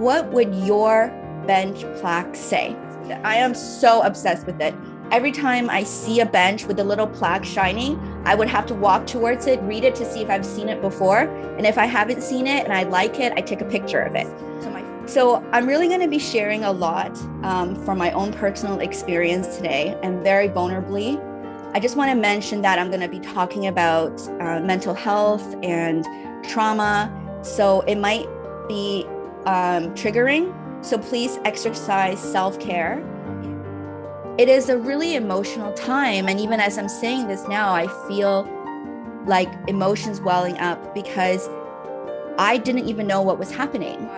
what would your bench plaque say? I am so obsessed with it. Every time I see a bench with a little plaque shining, I would have to walk towards it, read it to see if I've seen it before. And if I haven't seen it and I like it, I take a picture of it. So I'm really going to be sharing a lot from my own personal experience today, and very vulnerably. I just want to mention that I'm going to be talking about mental health and trauma. So it might be triggering. So please exercise self-care. It is a really emotional time. And even as I'm saying this now, I feel like emotions welling up because I didn't even know what was happening.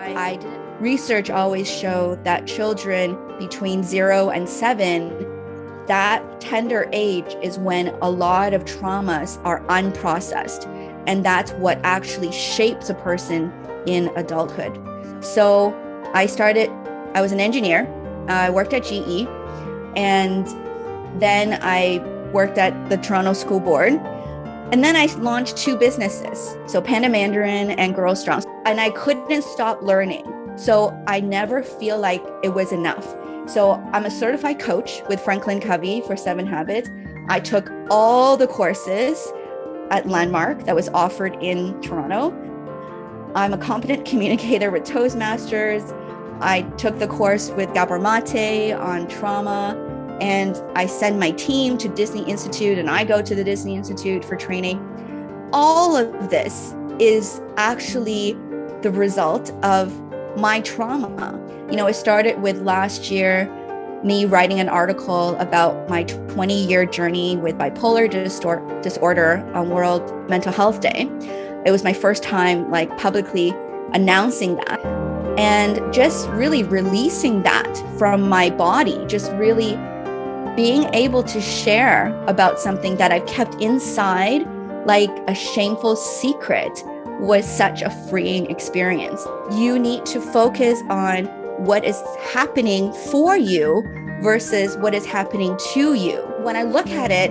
Research always showed that children between 0 and 7, that tender age is when a lot of traumas are unprocessed. And that's what actually shapes a person in adulthood. So I was an engineer. I worked at GE. And then I worked at the Toronto School Board. And then I launched 2 businesses, so Panda Mandarin and Girl Strong. And I couldn't stop learning. So I never feel like it was enough. So I'm a certified coach with Franklin Covey for 7 Habits. I took all the courses at Landmark that was offered in Toronto. I'm a competent communicator with Toastmasters. I took the course with Gabor Mate on trauma, and I send my team to Disney Institute, and I go to the Disney Institute for training. All of this is actually the result of my trauma. It started with last year, me writing an article about my 20-year journey with bipolar disorder on World Mental Health Day. It was my first time publicly announcing that. And just really releasing that from my body, just really being able to share about something that I've kept inside like a shameful secret was such a freeing experience. You need to focus on what is happening for you versus what is happening to you. When I look at it,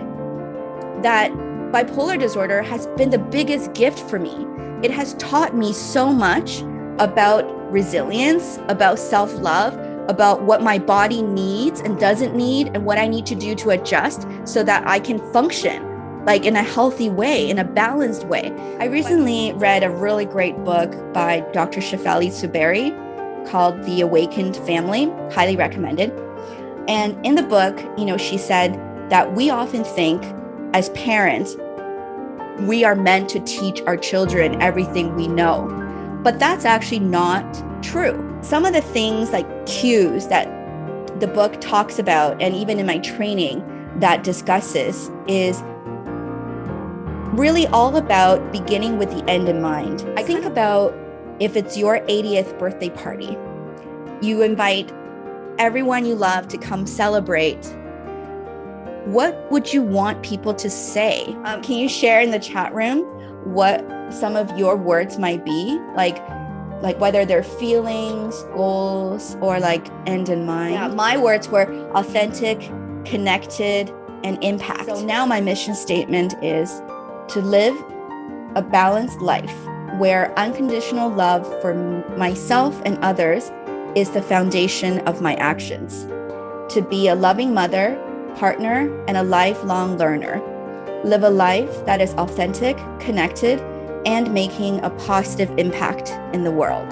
that bipolar disorder has been the biggest gift for me. It has taught me so much about resilience, about self-love, about what my body needs and doesn't need, and what I need to do to adjust so that I can function in a healthy way, in a balanced way. I recently read a really great book by Dr. Shefali Tsuberi called The Awakened Family, highly recommended. And in the book, she said that we often think as parents, we are meant to teach our children everything we know. But that's actually not true. Some of the things like cues that the book talks about, and even in my training that discusses, is really all about beginning with the end in mind. I think about if it's your 80th birthday party, you invite everyone you love to come celebrate. What would you want people to say? Can you share in the chat room what some of your words might be? Like whether they're feelings, goals, or end in mind. Yeah, my words were authentic, connected, and impact. So now my mission statement is to live a balanced life where unconditional love for myself and others is the foundation of my actions. To be a loving mother, partner, and a lifelong learner. Live a life that is authentic, connected, and making a positive impact in the world.